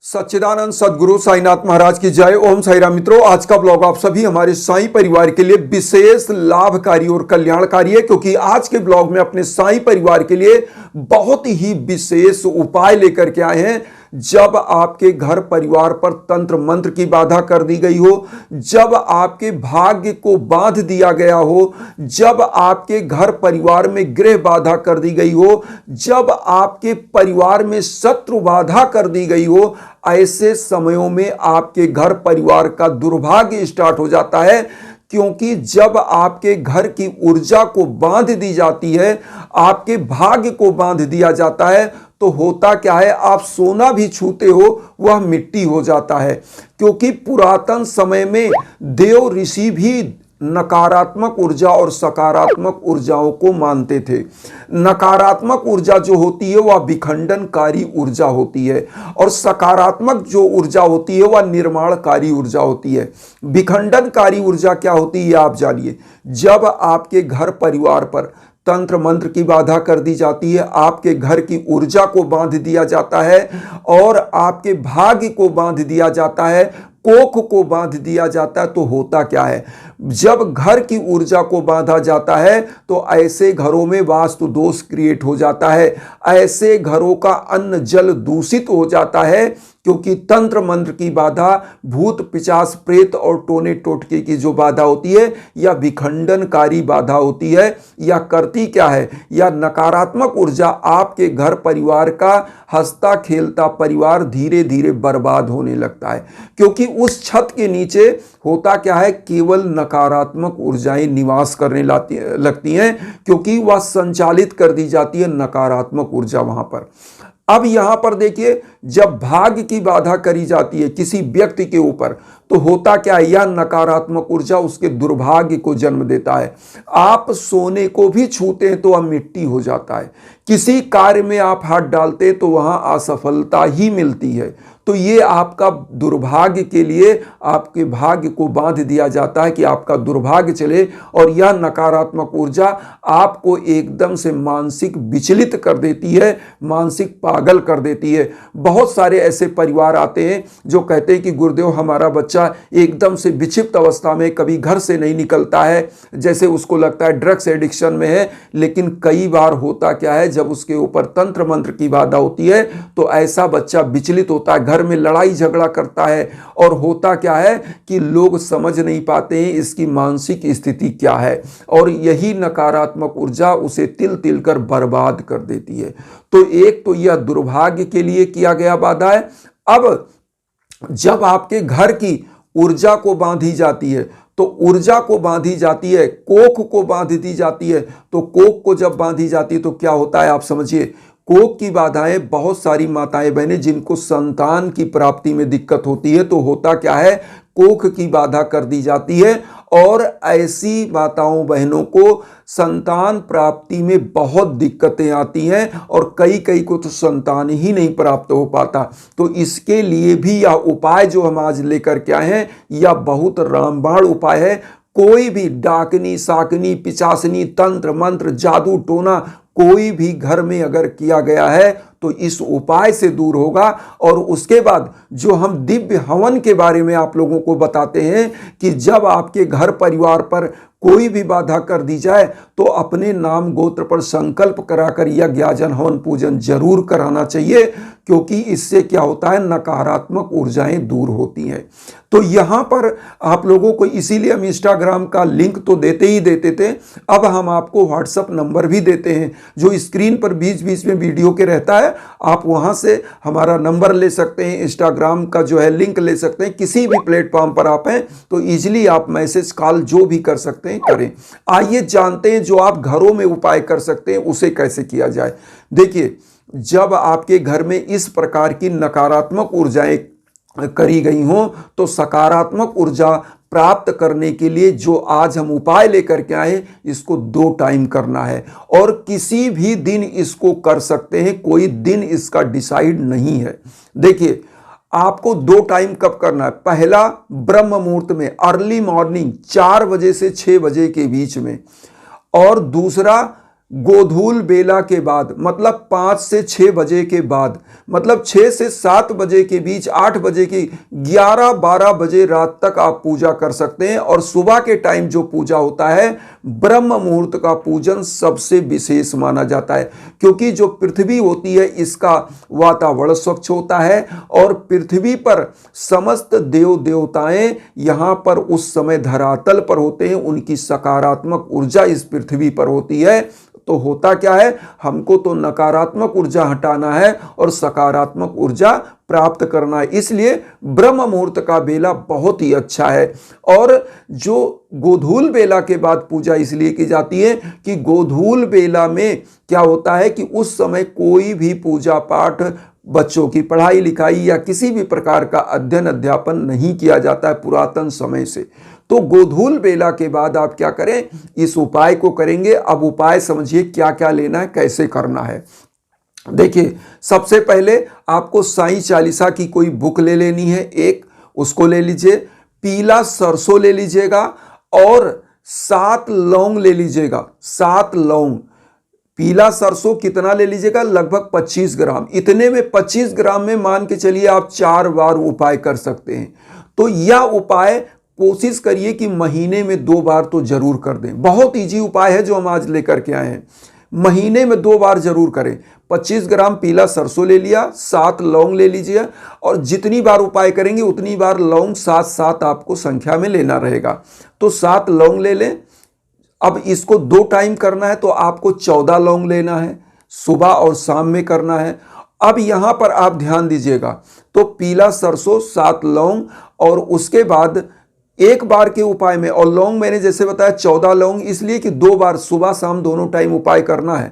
सच्चिदानंद सदगुरु साईनाथ महाराज की जय। ओम साई राम। मित्रों, आज का ब्लॉग आप सभी हमारे साईं परिवार के लिए विशेष लाभकारी और कल्याणकारी है, क्योंकि आज के ब्लॉग में अपने साईं परिवार के लिए बहुत ही विशेष उपाय लेकर के आए हैं। जब आपके घर परिवार पर तंत्र मंत्र की बाधा कर दी गई हो, जब आपके भाग्य को बांध दिया गया हो, जब आपके घर परिवार में गृह बाधा कर दी गई हो, जब आपके परिवार में शत्रु बाधा कर दी गई हो, ऐसे समयों में आपके घर परिवार का दुर्भाग्य स्टार्ट हो जाता है। क्योंकि जब आपके घर की ऊर्जा को बांध दी जाती है, आपके भाग्य को बांध दिया जाता है, तो होता क्या है, आप सोना भी छूते हो वह मिट्टी हो जाता है। क्योंकि पुरातन समय में देव ऋषि भी नकारात्मक ऊर्जा और सकारात्मक ऊर्जाओं को मानते थे। नकारात्मक ऊर्जा जो होती है वह विखंडनकारी ऊर्जा होती है, और सकारात्मक जो ऊर्जा होती है वह निर्माणकारी ऊर्जा होती है। विखंडनकारी ऊर्जा क्या होती है आप जानिए। जब आपके घर परिवार पर तंत्र मंत्र की बाधा कर दी जाती है, आपके घर की ऊर्जा को बांध दिया जाता है और आपके भाग्य को बांध दिया जाता है, कोख को बांध दिया जाता है, तो होता क्या है, जब घर की ऊर्जा को बांधा जाता है तो ऐसे घरों में वास्तु दोष क्रिएट हो जाता है। ऐसे घरों का अन्न जल दूषित हो जाता है, क्योंकि तंत्र मंत्र की बाधा, भूत पिशाच प्रेत और टोने टोटके की जो बाधा होती है, या विखंडनकारी बाधा होती है, या करती क्या है, या नकारात्मक ऊर्जा आपके घर परिवार का हंसता खेलता परिवार धीरे धीरे बर्बाद होने लगता है। क्योंकि उस छत के नीचे होता क्या है, केवल नकारात्मक ऊर्जाएं निवास करने लगती हैं, क्योंकि वह संचालित कर दी जाती है नकारात्मक ऊर्जा वहां पर। अब यहां पर देखिए, जब भाग्य की बाधा करी जाती है किसी व्यक्ति के ऊपर, तो होता क्या है, यह नकारात्मक ऊर्जा उसके दुर्भाग्य को जन्म देता है। आप सोने को भी छूते हैं तो वह मिट्टी हो जाता है। किसी कार्य में आप हाथ डालते हैं तो वहां असफलता ही मिलती है। तो ये आपका दुर्भाग्य के लिए आपके भाग्य को बांध दिया जाता है कि आपका दुर्भाग्य चले, और यह नकारात्मक ऊर्जा आपको एकदम से मानसिक विचलित कर देती है, मानसिक पागल कर देती है। बहुत सारे ऐसे परिवार आते हैं जो कहते हैं कि गुरुदेव, हमारा बच्चा एकदम से विक्षिप्त अवस्था में कभी घर से नहीं निकलता है, जैसे उसको लगता है ड्रग्स एडिक्शन में है। लेकिन कई बार होता क्या है, जब उसके ऊपर तंत्र मंत्र की बाधा होती है तो ऐसा बच्चा विचलित होता है, घर में लड़ाई झगड़ा करता है, और होता क्या है कि लोग समझ नहीं पाते हैं इसकी मानसिक स्थिति क्या है, और यही नकारात्मक ऊर्जा उसे तिल तिल कर बर्बाद कर देती है। तो एक तो यह दुर्भाग्य के लिए किया गया बाधा है। अब जब आपके घर की ऊर्जा को बांधी जाती है, तो ऊर्जा को बांधी जाती है, कोख को बांध दी जाती है, तो कोख को जब बांधी जाती है तो क्या होता है आप समझिए। कोख की बाधाएं, बहुत सारी माताएं बहनें जिनको संतान की प्राप्ति में दिक्कत होती है, तो होता क्या है, कोख की बाधा कर दी जाती है, और ऐसी माताओं बहनों को संतान प्राप्ति में बहुत दिक्कतें आती हैं, और कई कई को तो संतान ही नहीं प्राप्त हो पाता। तो इसके लिए भी यह उपाय जो हम आज लेकर के आए हैं, यह बहुत रामबाण उपाय है। कोई भी डाकनी साकनी पिचासनी तंत्र मंत्र जादू टोना कोई भी घर में अगर किया गया है तो इस उपाय से दूर होगा। और उसके बाद जो हम दिव्य हवन के बारे में आप लोगों को बताते हैं कि जब आपके घर परिवार पर कोई भी बाधा कर दी जाए तो अपने नाम गोत्र पर संकल्प कराकर यज्ञ याजन हवन पूजन जरूर कराना चाहिए, क्योंकि इससे क्या होता है, नकारात्मक ऊर्जाएं दूर होती हैं। तो यहाँ पर आप लोगों को इसीलिए हम इंस्टाग्राम का लिंक तो देते ही देते थे, अब हम आपको व्हाट्सएप नंबर भी देते हैं जो स्क्रीन पर बीच बीच में वीडियो के रहता है। आप वहां से हमारा नंबर ले सकते हैं, इंस्टाग्राम का जो है लिंक ले सकते हैं। किसी भी प्लेटफॉर्म पर आप हैं तो इजीली आप मैसेज कॉल जो भी कर सकते हैं करें। आइए जानते हैं जो आप घरों में उपाय कर सकते हैं उसे कैसे किया जाए। देखिए, जब आपके घर में इस प्रकार की नकारात्मक ऊर्जाएं करी गई हों, तो सकारात्मक ऊर्जा प्राप्त करने के लिए जो आज हम उपाय लेकर के आए, इसको 2 टाइम करना है, और किसी भी दिन इसको कर सकते हैं, कोई दिन इसका डिसाइड नहीं है। देखिए, आपको 2 टाइम कब करना है। पहला, ब्रह्म मुहूर्त में, अर्ली मॉर्निंग 4 बजे से 6 बजे के बीच में, और दूसरा गोधूल बेला के बाद, मतलब 5 से 6 बजे के बाद, मतलब 6 से 7 बजे के बीच, 8 बजे की 11-12 बजे रात तक आप पूजा कर सकते हैं। और सुबह के टाइम जो पूजा होता है, ब्रह्म मुहूर्त का पूजन सबसे विशेष माना जाता है, क्योंकि जो पृथ्वी होती है इसका वातावरण स्वच्छ होता है और पृथ्वी पर समस्त देव देवताएं यहां पर उस समय धरातल पर होते हैं, उनकी सकारात्मक ऊर्जा इस पृथ्वी पर होती है। तो होता क्या है, हमको तो नकारात्मक ऊर्जा हटाना है और सकारात्मक ऊर्जा प्राप्त करना है, इसलिए ब्रह्म मुहूर्त का बेला बहुत ही अच्छा है। और जो गोधूल बेला के बाद पूजा इसलिए की जाती है कि गोधूल बेला में क्या होता है कि उस समय कोई भी पूजा पाठ, बच्चों की पढ़ाई लिखाई या किसी भी प्रकार का अध्ययन अध्यापन नहीं किया जाता है पुरातन समय से। तो गोधूल बेला के बाद आप क्या करें, इस उपाय को करेंगे। अब उपाय समझिए क्या क्या लेना है, कैसे करना है। देखिए, सबसे पहले आपको साईं चालीसा की कोई बुक ले लेनी है, एक उसको ले लीजिए। पीला सरसों ले लीजिएगा और 7 लौंग ले लीजिएगा, 7 लौंग। पीला सरसों कितना ले लीजिएगा, लगभग 25 ग्राम। इतने में 25 ग्राम में मान के चलिए आप 4 बार उपाय कर सकते हैं। तो यह उपाय कोशिश करिए कि महीने में 2 बार तो जरूर कर दें। बहुत इजी उपाय है जो हम आज लेकर के आए हैं, महीने में 2 बार जरूर करें। 25 ग्राम पीला सरसों ले लिया, 7 लौंग ले लीजिए और जितनी बार उपाय करेंगे उतनी बार लौंग 7-7 आपको संख्या में लेना रहेगा। तो 7 लौंग ले लें। अब इसको 2 टाइम करना है तो आपको 14 लौंग लेना है, सुबह और शाम में करना है। अब यहां पर आप ध्यान दीजिएगा, तो पीला सरसों 7 लौंग और उसके बाद एक बार के उपाय में, और लौंग मैंने जैसे बताया 14 लौंग इसलिए कि 2 बार सुबह शाम दोनों टाइम उपाय करना है।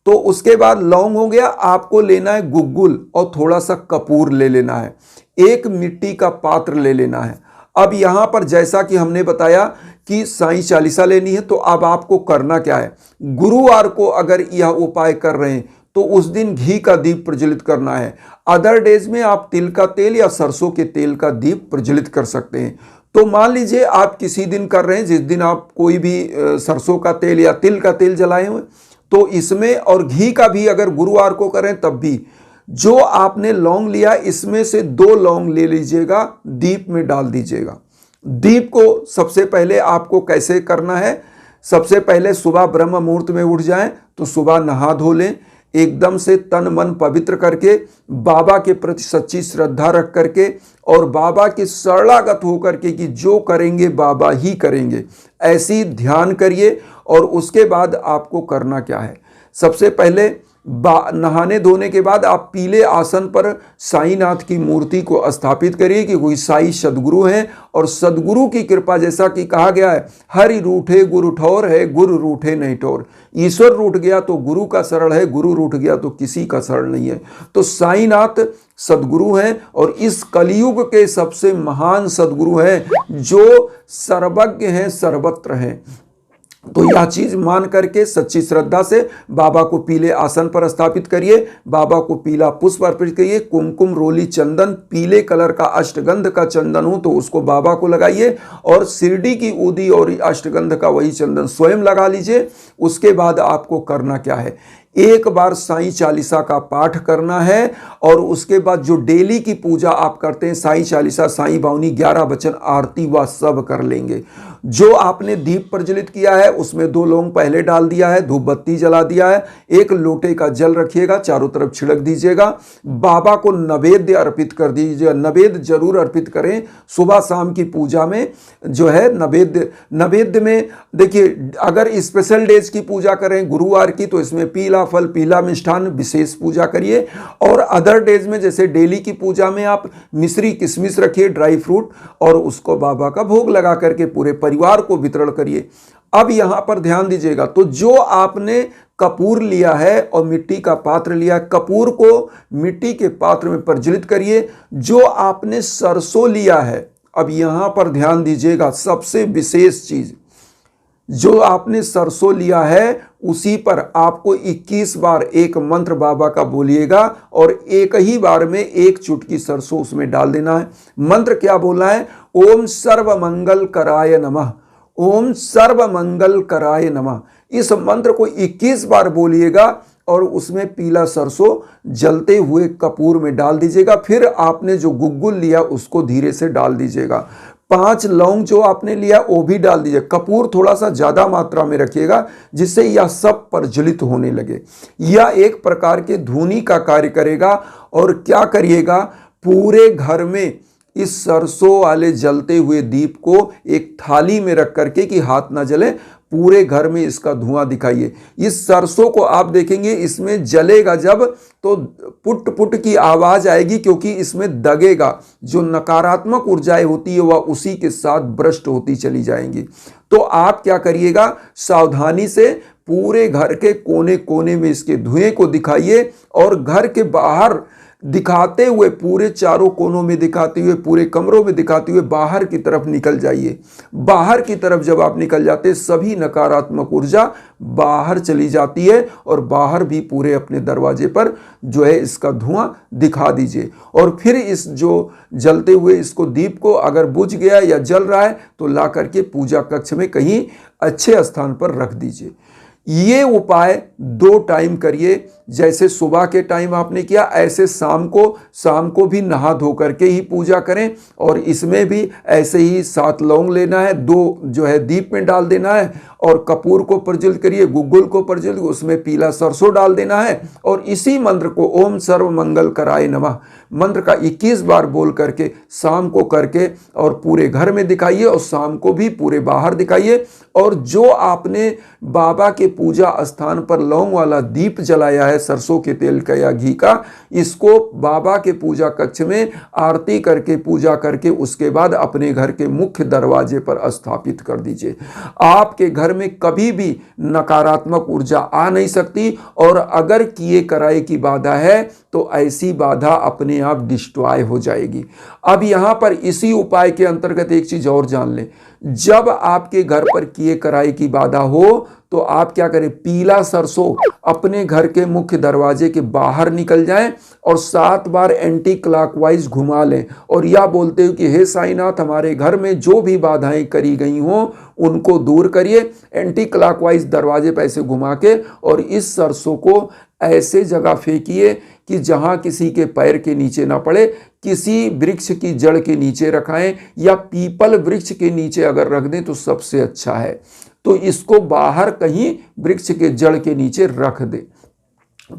तो उसके बाद लौंग हो गया, आपको लेना है गुग्गुल और थोड़ा सा कपूर ले लेना है, एक मिट्टी का पात्र ले लेना है। अब यहां पर जैसा कि हमने बताया कि साईं चालीसा लेनी है, तो अब आपको करना क्या है, गुरुवार को अगर यह उपाय कर रहे हैं तो उस दिन घी का दीप प्रज्वलित करना है। अदर डेज में आप तिल का तेल या सरसों के तेल का दीप प्रज्वलित कर सकते हैं। तो मान लीजिए आप किसी दिन कर रहे हैं जिस दिन आप कोई भी सरसों का तेल या तिल का तेल जलाए हुए, तो इसमें, और घी का भी अगर गुरुवार को करें तब भी, जो आपने लौंग लिया इसमें से 2 लौंग ले लीजिएगा, दीप में डाल दीजिएगा। दीप को सबसे पहले आपको कैसे करना है, सबसे पहले सुबह ब्रह्म मुहूर्त में उठ जाएं तो सुबह नहा धो लें, एकदम से तन मन पवित्र करके, बाबा के प्रति सच्ची श्रद्धा रख करके और बाबा के शरणागत होकर के कि जो करेंगे बाबा ही करेंगे, ऐसी ध्यान करिए। और उसके बाद आपको करना क्या है, सबसे पहले नहाने धोने के बाद आप पीले आसन पर साईनाथ की मूर्ति को स्थापित करिए कि कोई साई सदगुरु हैं और सदगुरु की कृपा, जैसा कि कहा गया है, हरि रूठे गुरु ठौर है, गुरु रूठे नहीं ठौर। ईश्वर रूठ गया तो गुरु का शरण है, गुरु रूठ गया तो किसी का शरण नहीं है। तो साईनाथ सदगुरु हैं और इस कलयुग के सबसे महान सदगुरु हैं जो सर्वज्ञ हैं, सर्वत्र हैं। तो यह चीज मान करके सच्ची श्रद्धा से बाबा को पीले आसन पर स्थापित करिए, बाबा को पीला पुष्प अर्पित करिए, कुमकुम रोली चंदन, पीले कलर का अष्टगंध का चंदन हो तो उसको बाबा को लगाइए और शिरडी की ऊदी और अष्टगंध का वही चंदन स्वयं लगा लीजिए। उसके बाद आपको करना क्या है, एक बार साईं चालीसा का पाठ करना है और उसके बाद जो डेली की पूजा आप करते हैं, साईं चालीसा, साईं बावनी, 11 वचन, आरती वह सब कर लेंगे। जो आपने दीप प्रज्वलित किया है उसमें 2 लौंग पहले डाल दिया है, धूप बत्ती जला दिया है, 1 लोटे का जल रखिएगा, चारों तरफ छिड़क दीजिएगा, बाबा को नैवेद्य अर्पित कर दीजिएगा। नैवेद्य जरूर अर्पित करें सुबह शाम की पूजा में, जो है नैवेद्य में देखिए, अगर स्पेशल डेज की पूजा करें गुरुवार की तो इसमें पीला फल, पीला मिष्ठान विशेष पूजा करिए। और अदर डेज में जैसे डेली की पूजा में आप मिश्री किशमिश रखिए, ड्राई फ्रूट, और उसको बाबा का भोग लगा करके पूरे परिवार को वितरण करिए। अब यहां पर ध्यान दीजिएगा, तो जो आपने कपूर लिया है और मिट्टी का पात्र लिया है, कपूर को मिट्टी के पात्र में प्रज्वलित करिए। जो आपने सरसों लिया है, अब यहां पर ध्यान दीजिएगा, सबसे विशेष चीज, जो आपने सरसों लिया है उसी पर आपको 21 बार एक मंत्र बाबा का बोलिएगा और एक ही बार में 1 चुटकी सरसों उसमें डाल देना है। मंत्र क्या बोलना है, ओम सर्व मंगल कराय नमः, ओम सर्व मंगल कराय नमः। इस मंत्र को 21 बार बोलिएगा और उसमें पीला सरसों जलते हुए कपूर में डाल दीजिएगा। फिर आपने जो गुग्गुल लिया उसको धीरे से डाल दीजिएगा। 5 लौंग जो आपने लिया वो भी डाल दीजिए। कपूर थोड़ा सा ज्यादा मात्रा में रखिएगा जिससे यह सब प्रज्वलित होने लगे। यह एक प्रकार के धूनी का कार्य करेगा। और क्या करिएगा, पूरे घर में इस सरसों वाले जलते हुए दीप को एक थाली में रख करके कि हाथ ना जले, पूरे घर में इसका धुआं दिखाइए। इस सरसों को आप देखेंगे इसमें जलेगा जब तो पुट पुट की आवाज आएगी, क्योंकि इसमें दगेगा। जो नकारात्मक ऊर्जाएं होती है वह उसी के साथ भ्रष्ट होती चली जाएंगी। तो आप क्या करिएगा, सावधानी से पूरे घर के कोने कोने में इसके धुएं को दिखाइए और घर के बाहर दिखाते हुए, पूरे चारों कोनों में दिखाते हुए, पूरे कमरों में दिखाते हुए बाहर की तरफ निकल जाइए। बाहर की तरफ जब आप निकल जाते हैं सभी नकारात्मक ऊर्जा बाहर चली जाती है और बाहर भी पूरे अपने दरवाजे पर जो है इसका धुआं दिखा दीजिए। और फिर इस जो जलते हुए इसको दीप को अगर बुझ गया या जल रहा है तो ला करके पूजा कक्ष में कहीं अच्छे स्थान पर रख दीजिए। ये उपाय 2 टाइम करिए। जैसे सुबह के टाइम आपने किया ऐसे शाम को भी नहा धो करके ही पूजा करें। और इसमें भी ऐसे ही 7 लौंग लेना है, 2 जो है दीप में डाल देना है और कपूर को प्रज्वलित करिए, गुग्गुल को प्रज्वलित, उसमें पीला सरसों डाल देना है। और इसी मंत्र को ओम सर्व मंगल कराय नमः मंत्र का 21 बार बोल करके शाम को करके और पूरे घर में दिखाइए और शाम को भी पूरे बाहर दिखाइए। और जो आपने बाबा के पूजा स्थान पर लौंग वाला दीप जलाया है सरसों के तेल का या घी का, इसको बाबा के पूजा कक्ष में आरती करके पूजा करके उसके बाद अपने घर के मुख्य दरवाजे पर स्थापित कर दीजिए। आपके घर में कभी भी नकारात्मक ऊर्जा आ नहीं सकती। और अगर किए कराए की बाधा है तो ऐसी बाधा अपने आप डिस्ट्रॉय हो जाएगी। अब यहां पर इसी उपाय के अंतर्गत एक चीज और जान लें, जब आपके घर पर किए कराए की बाधा हो तो आप क्या करें, पीला सरसों अपने घर के मुख्य दरवाजे के बाहर निकल जाएं और 7 बार एंटी क्लॉकवाइज घुमा लें और यह बोलते हो कि हे साईनाथ, हमारे घर में जो भी बाधाएं करी गई हों उनको दूर करिए। एंटी क्लॉकवाइज दरवाजे पर ऐसे घुमा के और इस सरसों को ऐसे जगह फेंकिए कि जहां किसी के पैर के नीचे ना पड़े। किसी वृक्ष की जड़ के नीचे रखाएं या पीपल वृक्ष के नीचे अगर रख दें तो सबसे अच्छा है। तो इसको बाहर कहीं वृक्ष के जड़ के नीचे रख दें।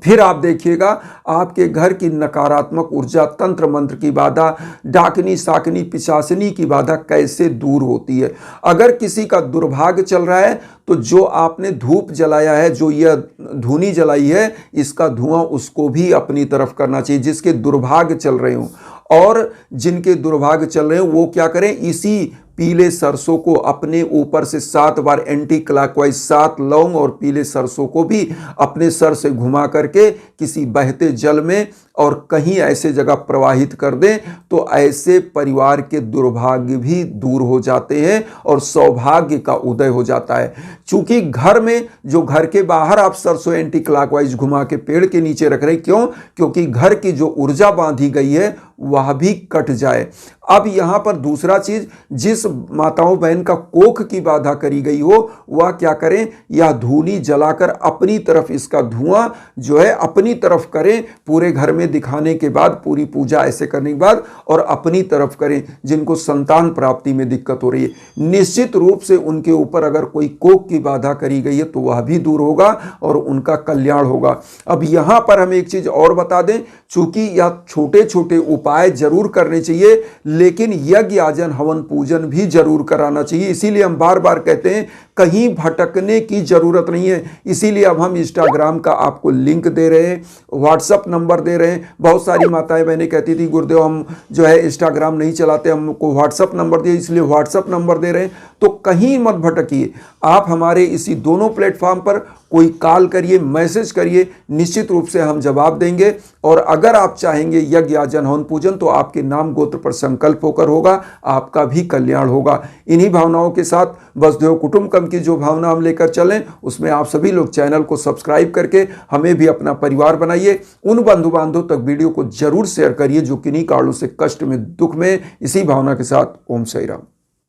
फिर आप देखिएगा आपके घर की नकारात्मक ऊर्जा, तंत्र मंत्र की बाधा, डाकनी साकनी पिशाचनी की बाधा कैसे दूर होती है। अगर किसी का दुर्भाग्य चल रहा है तो जो आपने धूप जलाया है, जो यह धूनी जलाई है, इसका धुआं उसको भी अपनी तरफ करना चाहिए जिसके दुर्भाग्य चल रहे हों। और जिनके दुर्भाग्य चल रहे हैं वो क्या करें, इसी पीले सरसों को अपने ऊपर से 7 बार एंटी क्लॉकवाइज 7 लौंग और पीले सरसों को भी अपने सर से घुमा करके किसी बहते जल में और कहीं ऐसे जगह प्रवाहित कर दें तो ऐसे परिवार के दुर्भाग्य भी दूर हो जाते हैं और सौभाग्य का उदय हो जाता है। चूंकि घर में, जो घर के बाहर आप सरसों एंटी क्लॉकवाइज घुमा के पेड़ के नीचे रख रहे हैं, क्यों? क्योंकि घर की जो ऊर्जा बांधी गई है वह भी कट जाए। अब यहां पर दूसरा चीज, जिस माताओं बहन का कोख की बाधा करी गई हो वह क्या करें, यह धूनी जलाकर अपनी तरफ इसका धुआं जो है अपनी तरफ करें, पूरे घर में दिखाने के बाद, पूरी पूजा ऐसे करने के बाद, और अपनी तरफ करें। जिनको संतान प्राप्ति में दिक्कत हो रही है, निश्चित रूप से उनके ऊपर अगर कोई कोख की बाधा करी गई है तो वह भी दूर होगा और उनका कल्याण होगा। अब यहां पर हम एक चीज और बता दें, चूंकि यह छोटे छोटे उपाय जरूर करने चाहिए लेकिन यज्ञ याजन हवन पूजन भी जरूर कराना चाहिए। इसीलिए हम बार बार कहते हैं कहीं भटकने की जरूरत नहीं है। इसीलिए अब हम इंस्टाग्राम का आपको लिंक दे रहे हैं, व्हाट्सअप नंबर दे रहे हैं। बहुत सारी माताएं बहनें कहती थी गुरुदेव हम जो है इंस्टाग्राम नहीं चलाते, हमको व्हाट्सअप नंबर दिए, इसलिए व्हाट्सअप नंबर दे रहे हैं। तो कहीं मत भटकिए, आप हमारे इसी दोनों प्लेटफॉर्म पर कोई कॉल करिए, मैसेज करिए, निश्चित रूप से हम जवाब देंगे। और अगर आप चाहेंगे यज्ञ याजन हवन पूजन तो आपके नाम गोत्र पर संकल्प होकर होगा, आपका भी कल्याण होगा। इन्हीं भावनाओं के साथ वसुधैव कुटुंबकम की जो भावना हम लेकर चलें उसमें आप सभी लोग चैनल को सब्सक्राइब करके हमें भी अपना परिवार बनाइए। उन बंधु बांधव तक वीडियो को जरूर शेयर करिए जो किन्हीं कारणों से कष्ट में, दुख में। इसी भावना के साथ ओम साई राम।